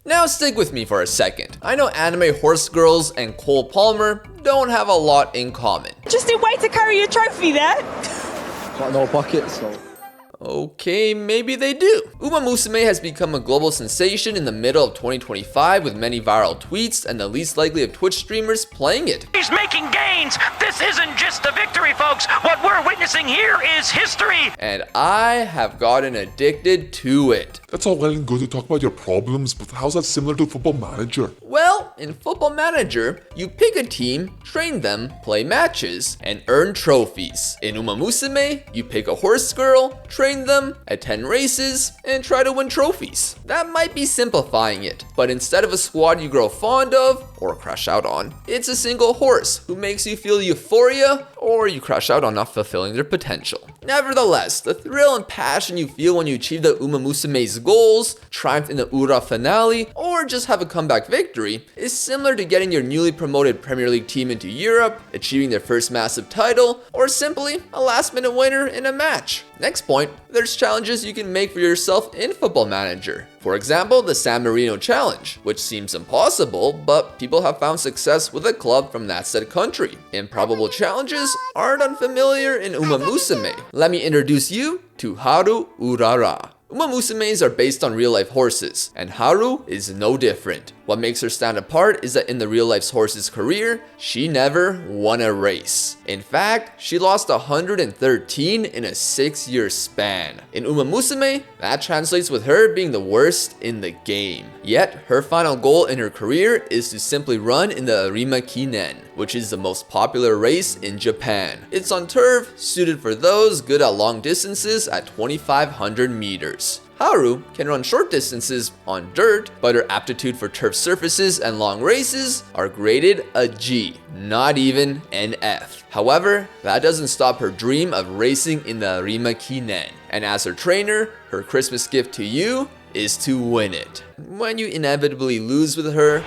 Now stick with me for a second. I know anime horse girls and Cole Palmer don't have a lot in common. Just a way to carry your trophy there. Got no bucket, so... Okay, maybe they do. Umamusume has become a global sensation in the middle of 2025 with many viral tweets and the least likely of Twitch streamers playing it. He's making gains! This isn't just a victory, folks! What we're witnessing here is history! And I have gotten addicted to it. That's all well and good to talk about your problems, but how's that similar to Football Manager? Well, in Football Manager, you pick a team, train them, play matches, and earn trophies. In Umamusume, you pick a horse girl, train them, attend races, and try to win trophies. That might be simplifying it, but instead of a squad you grow fond of, or crash out on, it's a single horse who makes you feel euphoria, or you crash out on not fulfilling their potential. Nevertheless, the thrill and passion you feel when you achieve the Umamusume's goals, triumph in the Ura finale, or just have a comeback victory is similar to getting your newly promoted Premier League team into Europe, achieving their first massive title, or simply a last-minute winner in a match. Next point, there's challenges you can make for yourself in Football Manager. For example, the San Marino Challenge, which seems impossible, but people have found success with a club from that said country. Improbable challenges aren't unfamiliar in Umamusume. Let me introduce you to Haru Urara. Umamusumes are based on real-life horses, and Haru is no different. What makes her stand apart is that in the real-life horse's career, she never won a race. In fact, she lost 113 in a 6-year span. In Umamusume, that translates with her being the worst in the game. Yet, her final goal in her career is to simply run in the Arima Kinen, which is the most popular race in Japan. It's on turf, suited for those good at long distances at 2,500 meters. Haru can run short distances on dirt, but her aptitude for turf surfaces and long races are graded a G, not even an F. However, that doesn't stop her dream of racing in the Arima Kinen. And as her trainer, her Christmas gift to you is to win it. When you inevitably lose with her,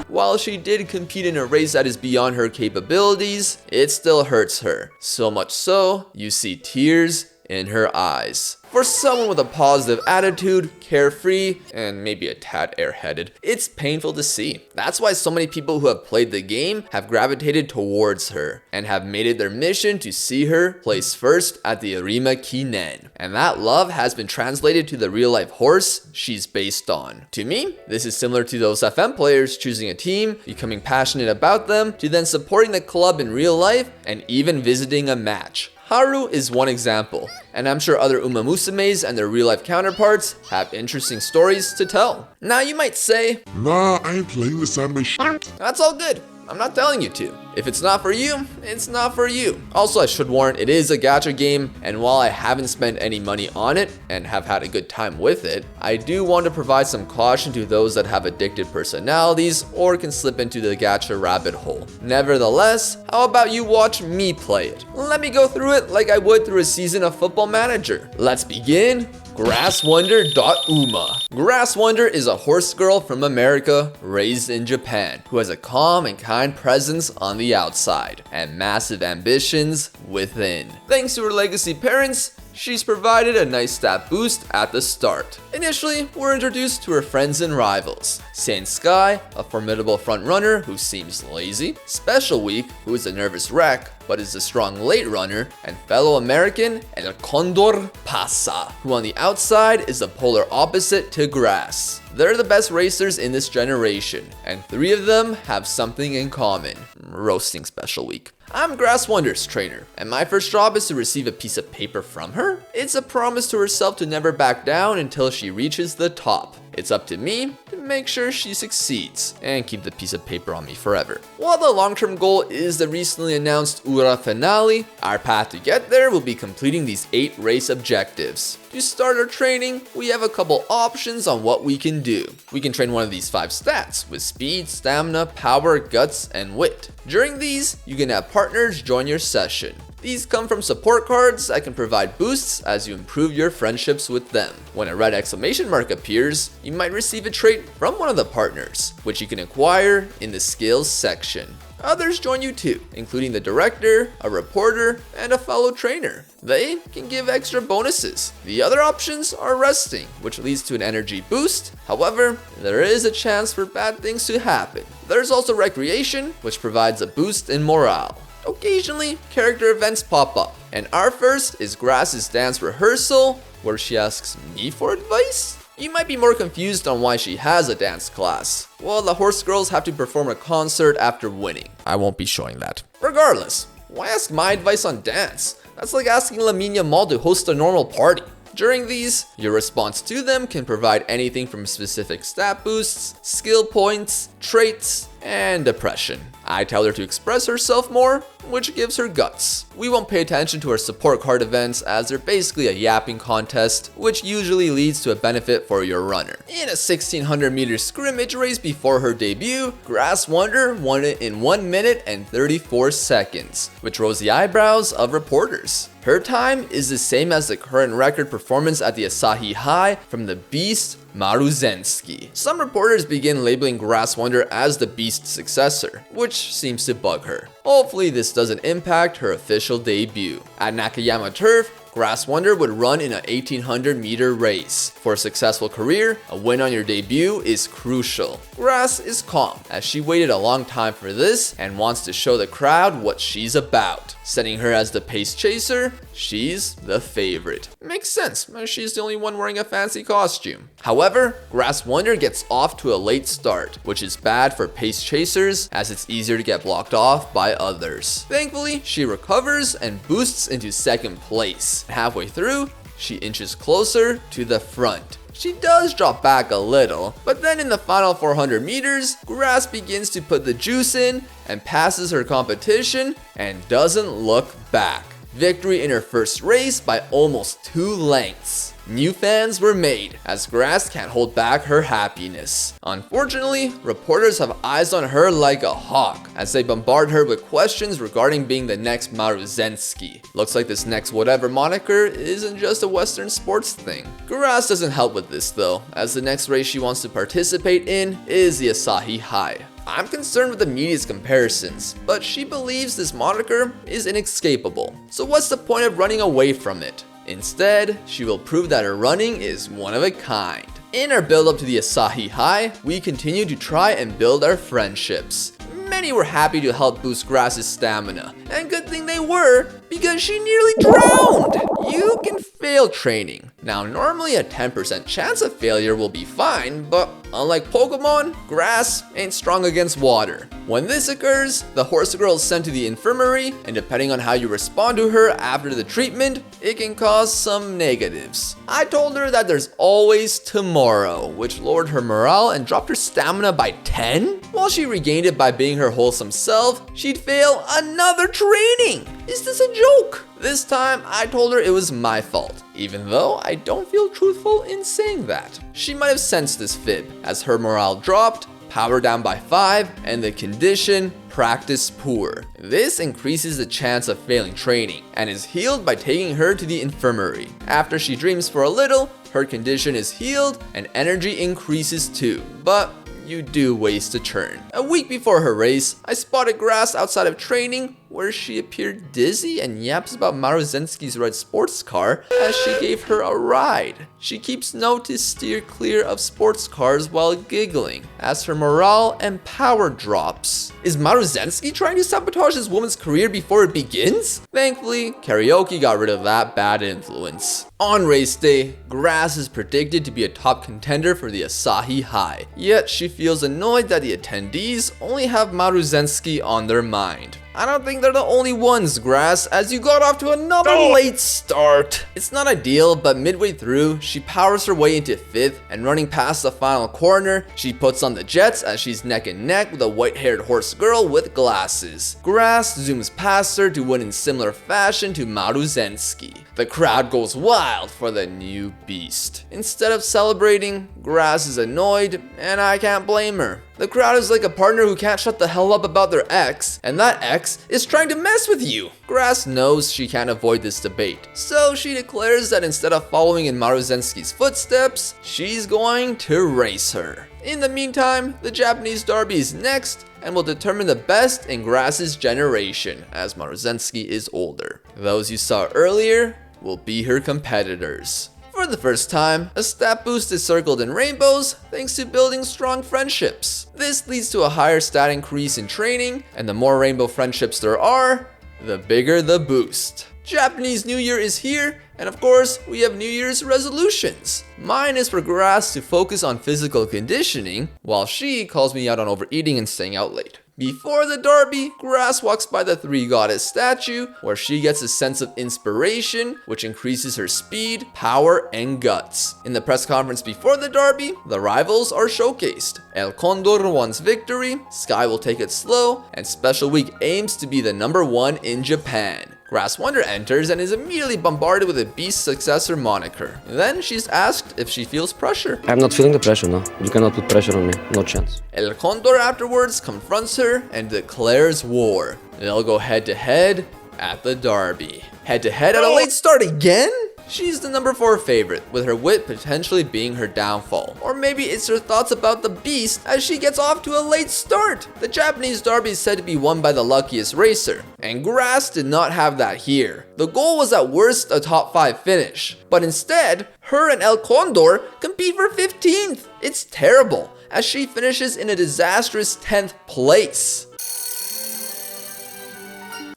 while she did compete in a race that is beyond her capabilities, it still hurts her. So much so, you see tears in her eyes. For someone with a positive attitude, carefree, and maybe a tad airheaded, it's painful to see. That's why so many people who have played the game have gravitated towards her and have made it their mission to see her place first at the Arima Kinen. And that love has been translated to the real-life horse she's based on. To me, this is similar to those FM players choosing a team, becoming passionate about them, to then supporting the club in real life and even visiting a match. Haru is one example, and I'm sure other Umamusumes and their real-life counterparts have interesting stories to tell. Now you might say, Nah, I ain't playing this anime shit. that's all good. I'm not telling you to. If it's not for you, it's not for you. Also, I should warn, it is a gacha game, and while I haven't spent any money on it and have had a good time with it, I do want to provide some caution to those that have addicted personalities or can slip into the gacha rabbit hole. Nevertheless, how about you watch me play it? Let me go through it like I would through a season of Football Manager. Let's begin. Grasswonder.uma. Grasswonder is a horse girl from America raised in Japan who has a calm and kind presence on the outside and massive ambitions within. Thanks to her legacy parents, she's provided a nice stat boost at the start. Initially, we're introduced to her friends and rivals. Saint Sky, a formidable front runner who seems lazy. Special Week, who is a nervous wreck but is a strong late runner. And fellow American El Condor Pasa, who on the outside is the polar opposite to Grass. They're the best racers in this generation, and 3 of them have something in common: roasting Special Week. I'm Grasswonder's trainer, and my first job is to receive a piece of paper from her. It's a promise to herself to never back down until she reaches the top. It's up to me to make sure she succeeds and keep the piece of paper on me forever. While the long-term goal is the recently announced Ura finale, our path to get there will be completing these 8 race objectives. To start our training, we have a couple options on what we can do. We can train one of these 5 stats with speed, stamina, power, guts, and wit. During these, you can have partners join your session. These come from support cards that can provide boosts as you improve your friendships with them. When a red exclamation mark appears, you might receive a trait from one of the partners, which you can acquire in the skills section. Others join you too, including the director, a reporter, and a fellow trainer. They can give extra bonuses. The other options are resting, which leads to an energy boost. However, there is a chance for bad things to happen. There's also recreation, which provides a boost in morale. Occasionally, character events pop up, and our first is Grass's dance rehearsal, where she asks me for advice? You might be more confused on why she has a dance class. Well, the horse girls have to perform a concert after winning. I won't be showing that. Regardless, why ask my advice on dance? That's like asking Laminia Mall to host a normal party. During these, your response to them can provide anything from specific stat boosts, skill points, traits, and depression. I tell her to express herself more, which gives her guts. We won't pay attention to her support card events as they're basically a yapping contest, which usually leads to a benefit for your runner. In a 1600 meter scrimmage race before her debut, Grass Wonder won it in 1 minute and 34 seconds, which rose the eyebrows of reporters. Her time is the same as the current record performance at the Asahi High from the Beast Maruzensky. Some reporters begin labeling Grass Wonder as the Beast's successor, which seems to bug her. Hopefully this doesn't impact her official debut. At Nakayama Turf, Grass Wonder would run in a 1800 meter race. For a successful career, a win on your debut is crucial. Grass is calm, as she waited a long time for this and wants to show the crowd what she's about. Setting her as the pace chaser, she's the favorite. Makes sense, as she's the only one wearing a fancy costume. However, Grass Wonder gets off to a late start, which is bad for pace chasers as it's easier to get blocked off by others. Thankfully, she recovers and boosts into second place. Halfway through, she inches closer to the front. She does drop back a little, but then in the final 400 meters, Grass begins to put the juice in and passes her competition and doesn't look back. Victory in her first race by almost 2 lengths. New fans were made, as Grass can't hold back her happiness. Unfortunately, reporters have eyes on her like a hawk, as they bombard her with questions regarding being the next Maruzensky. Looks like this next whatever moniker isn't just a Western sports thing. Grass doesn't help with this though, as the next race she wants to participate in is the Asahi High. I'm concerned with the media's comparisons, but she believes this moniker is inescapable. So what's the point of running away from it? Instead, she will prove that her running is one of a kind. In our build up to the Asahi High, we continue to try and build our friendships. Many were happy to help boost Grass's stamina, and good thing they were, because she nearly drowned! You can fail training. Now normally a 10% chance of failure will be fine, but unlike Pokemon, Grass ain't strong against water. When this occurs, the horse girl is sent to the infirmary, and depending on how you respond to her after the treatment, it can cause some negatives. I told her that there's always tomorrow, which lowered her morale and dropped her stamina by 10? While she regained it by being her wholesome self, she'd fail another training! Is this a joke? This time, I told her it was my fault, even though I don't feel truthful in saying that. She might have sensed this fib, as her morale dropped, power down by 5, and the condition, practice poor. This increases the chance of failing training, and is healed by taking her to the infirmary. After she dreams for a little, her condition is healed, and energy increases too, but you do waste a turn. A week before her race, I spotted Grass outside of training where she appeared dizzy and yaps about Maruzensky's red sports car as she gave her a ride. She keeps note to steer clear of sports cars while giggling as her morale and power drops. Is Maruzensky trying to sabotage this woman's career before it begins? Thankfully, karaoke got rid of that bad influence. On race day, Grass is predicted to be a top contender for the Asahi High, yet she feels annoyed that the attendees only have Maruzensky on their mind. I don't think they're the only ones, Grass, as you got off to another late start. It's not ideal, but midway through, she powers her way into 5th, and running past the final corner, she puts on the jets as she's neck and neck with a white-haired horse girl with glasses. Grass zooms past her to win in similar fashion to Maruzensky. The crowd goes wild for the new beast. Instead of celebrating, Grass is annoyed, and I can't blame her. The crowd is like a partner who can't shut the hell up about their ex, and that ex is trying to mess with you. Grass knows she can't avoid this debate, so she declares that instead of following in Maruzensky's footsteps, she's going to race her. In the meantime, the Japanese derby is next and will determine the best in Grass's generation, as Maruzensky is older. Those you saw earlier will be her competitors. For the first time, a stat boost is circled in rainbows thanks to building strong friendships. This leads to a higher stat increase in training, and the more rainbow friendships there are, the bigger the boost. Japanese New Year is here, and of course, we have New Year's resolutions. Mine is for Grass to focus on physical conditioning, while she calls me out on overeating and staying out late. Before the derby, Grass walks by the Three Goddess statue, where she gets a sense of inspiration, which increases her speed, power, and guts. In the press conference before the derby, the rivals are showcased. El Condor wants victory, Sky will take it slow, and Special Week aims to be the #1 in Japan. Grass Wonder enters and is immediately bombarded with a Beast successor moniker. Then she's asked if she feels pressure. I'm not feeling the pressure, no. You cannot put pressure on me. No chance. El Condor afterwards confronts her and declares war. They'll go head to head at the derby. Head to head at a late start again? She's the #4 favorite, with her wit potentially being her downfall. Or maybe it's her thoughts about the Beast as she gets off to a late start. The Japanese derby is said to be won by the luckiest racer, and Grass did not have that here. The goal was at worst a top 5 finish, but instead, her and El Condor compete for 15th. It's terrible, as she finishes in a disastrous 10th place.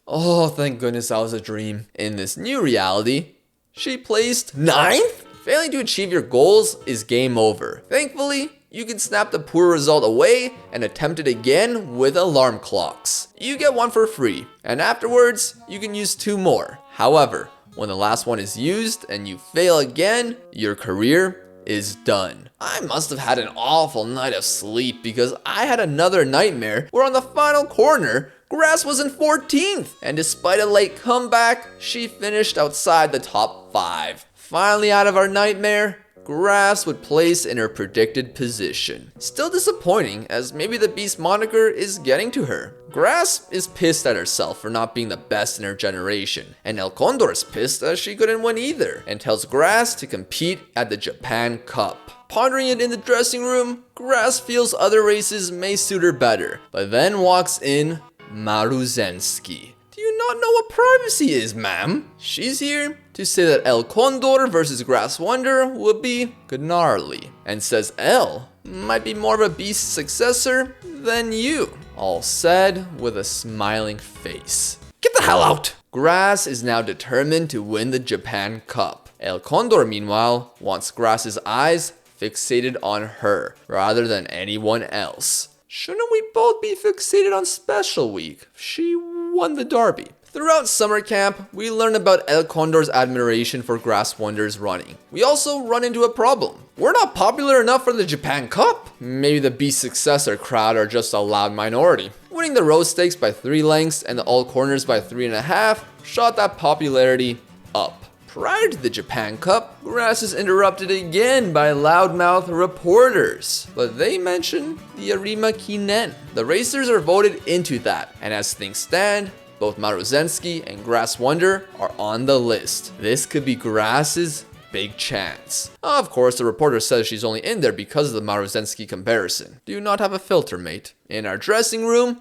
Oh, thank goodness that was a dream. In this new reality, she placed 9th? Failing to achieve your goals is game over. Thankfully, you can snap the poor result away and attempt it again with alarm clocks. You get one for free, and afterwards, you can use 2 more. However, when the last one is used and you fail again, your career is done. I must have had an awful night of sleep because I had another nightmare where on the final corner, Grass was in 14th, and despite a late comeback, she finished outside the top 5. Finally out of our nightmare, Grass would place in her predicted position. Still disappointing, as maybe the Beast moniker is getting to her. Grass is pissed at herself for not being the best in her generation, and El Condor is pissed as she couldn't win either, and tells Grass to compete at the Japan Cup. Pondering it in the dressing room, Grass feels other races may suit her better, but then walks in Maruzensky. Do you not know what privacy is, ma'am? She's here to say that El Condor versus Grass Wonder would be gnarly, and says El might be more of a Beast successor than you. All said with a smiling face. Get the hell out! Grass is now determined to win the Japan Cup. El Condor, meanwhile, wants Grass's eyes fixated on her rather than anyone else. Shouldn't we both be fixated on Special Week? She won the derby. Throughout summer camp, we learn about El Condor's admiration for Grass Wonder's running. We also run into a problem. We're not popular enough for the Japan Cup. Maybe the Beast successor crowd are just a loud minority. Winning the road stakes by 3 lengths and the all corners by 3.5 shot that popularity up. Prior to the Japan Cup, Grass is interrupted again by loudmouth reporters, but they mention the Arima Kinen. The racers are voted into that, and as things stand, both Maruzensky and Grass Wonder are on the list. This could be Grass's big chance. Of course, the reporter says she's only in there because of the Maruzensky comparison. Do you not have a filter, mate? In our dressing room,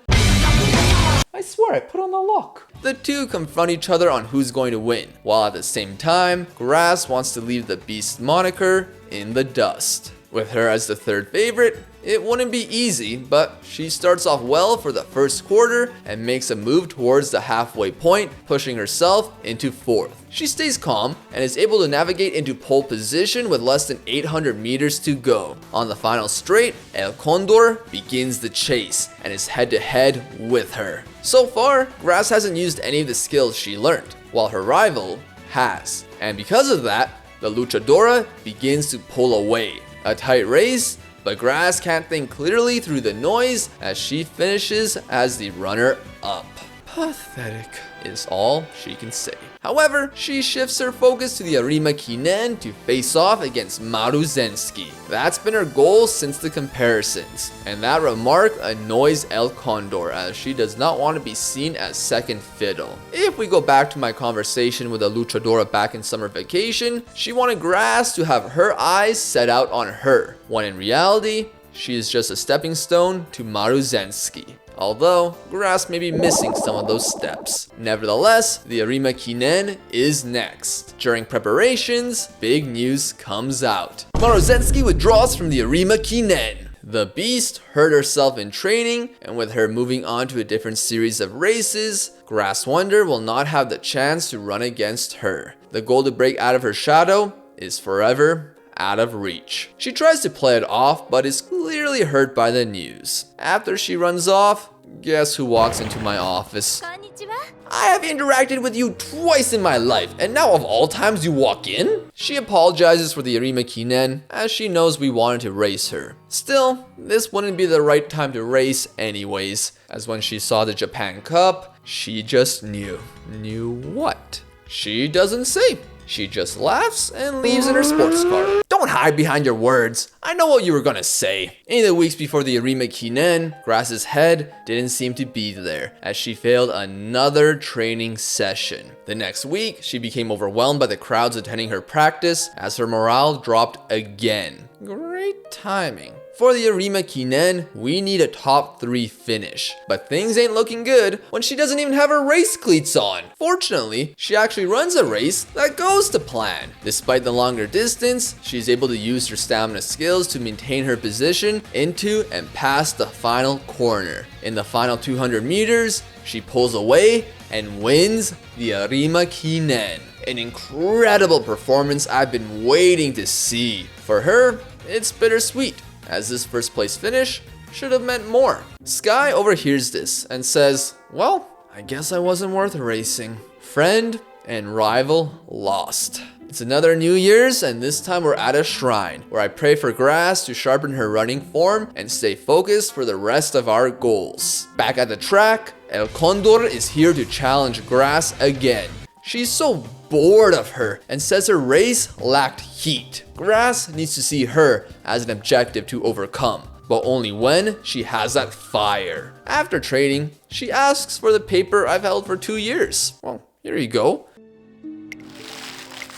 I swear I put on the lock. The two confront each other on who's going to win, while at the same time, Grass wants to leave the Beast moniker in the dust. With her as the 3rd favorite, it wouldn't be easy, but she starts off well for the first quarter and makes a move towards the halfway point, pushing herself into 4th. She stays calm and is able to navigate into pole position with less than 800 meters to go. On the final straight, El Condor begins the chase and is head to head with her. So far, Grass hasn't used any of the skills she learned, while her rival has. And because of that, the luchadora begins to pull away. A tight race, but Grass can't think clearly through the noise as she finishes as the runner-up. Pathetic is all she can say. However, she shifts her focus to the Arima Kinen to face off against Maruzensky. That's been her goal since the comparisons, and that remark annoys El Condor as she does not want to be seen as second fiddle. If we go back to my conversation with a luchadora back in summer vacation, she wanted Grass to have her eyes set out on her, when in reality, she is just a stepping stone to Maruzensky. Although, Grass may be missing some of those steps. Nevertheless, the Arima Kinen is next. During preparations, big news comes out. Maruzensky withdraws from the Arima Kinen. The Beast hurt herself in training, and with her moving on to a different series of races, Grass Wonder will not have the chance to run against her. The goal to break out of her shadow is forever out of reach. She tries to play it off, but is clearly hurt by the news. After she runs off, guess who walks into my office? I have interacted with you twice in my life, and now of all times you walk in? She apologizes for the Arima Kinen, as she knows we wanted to race her. Still, this wouldn't be the right time to race anyways, as when she saw the Japan Cup, she just knew. Knew what? She doesn't say. She just laughs and leaves in her sports car. Don't hide behind your words. I know what you were gonna say. In the weeks before the Arima Kinen, Grass's head didn't seem to be there, as she failed another training session. The next week, she became overwhelmed by the crowds attending her practice, as her morale dropped again. Great timing. For the Arima Kinen, we need a top 3 finish, but things ain't looking good when she doesn't even have her race cleats on. Fortunately, she actually runs a race that goes to plan. Despite the longer distance, she's able to use her stamina skills to maintain her position into and past the final corner. In the final 200 meters, she pulls away and wins the Arima Kinen. An incredible performance I've been waiting to see. For her, it's bittersweet, as this first place finish should have meant more. Sky overhears this and says, well, I guess I wasn't worth racing. Friend and rival lost. It's another New Year's, and this time we're at a shrine, where I pray for Grass to sharpen her running form and stay focused for the rest of our goals. Back at the track, El Condor is here to challenge Grass again. She's so bored of her and says her race lacked heat. Grass needs to see her as an objective to overcome, but only when she has that fire. After training, she asks for the paper I've held for 2 years. Well, here you go.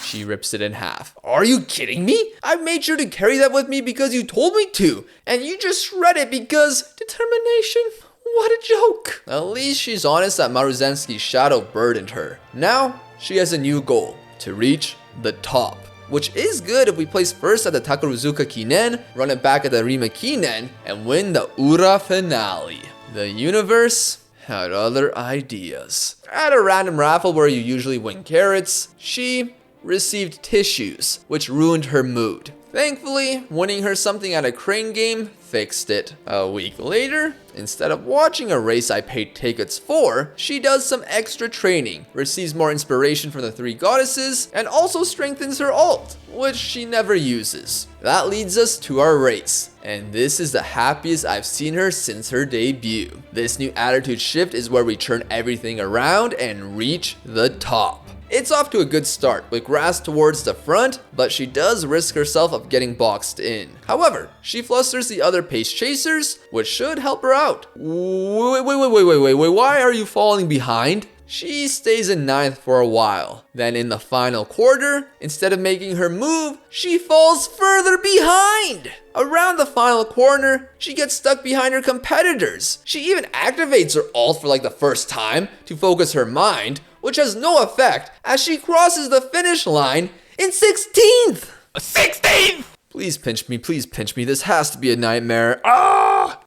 She rips it in half. Are you kidding me? I made sure to carry that with me because you told me to, and you just shred it because determination? What a joke. At least she's honest that Maruzensky's shadow burdened her. Now, she has a new goal, to reach the top. Which is good if we place first at the Takaruzuka Kinen, run it back at the Arima Kinen, and win the Ura finale. The universe had other ideas. At a random raffle where you usually win carrots, she received tissues, which ruined her mood. Thankfully, winning her something at a crane game fixed it. A week later, instead of watching a race I paid tickets for, she does some extra training, receives more inspiration from the 3 goddesses, and also strengthens her ult, which she never uses. That leads us to our race, and this is the happiest I've seen her since her debut. This new attitude shift is where we turn everything around and reach the top. It's off to a good start, with Grass towards the front, but she does risk herself of getting boxed in. However, she flusters the other pace chasers, which should help her out. Wait, why are you falling behind? She stays in 9th for a while. Then in the final quarter, instead of making her move, she falls further behind. Around the final corner, she gets stuck behind her competitors. She even activates her ult for like the first time to focus her mind, which has no effect as she crosses the finish line in 16th. 16th! Please pinch me, this has to be a nightmare.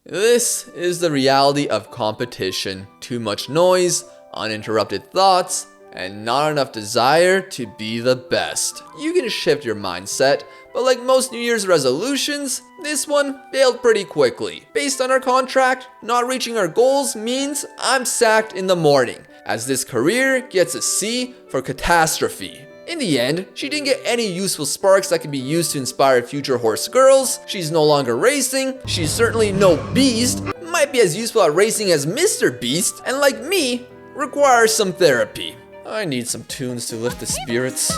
This is the reality of competition. Too much noise, uninterrupted thoughts, and not enough desire to be the best. You can shift your mindset, but like most New Year's resolutions, this one failed pretty quickly. Based on our contract, not reaching our goals means I'm sacked in the morning, as this career gets a C for catastrophe. In the end, she didn't get any useful sparks that can be used to inspire future horse girls. She's no longer racing. She's certainly no beast. Might be as useful at racing as Mr. Beast, and like me, requires some therapy. I need some tunes to lift the spirits.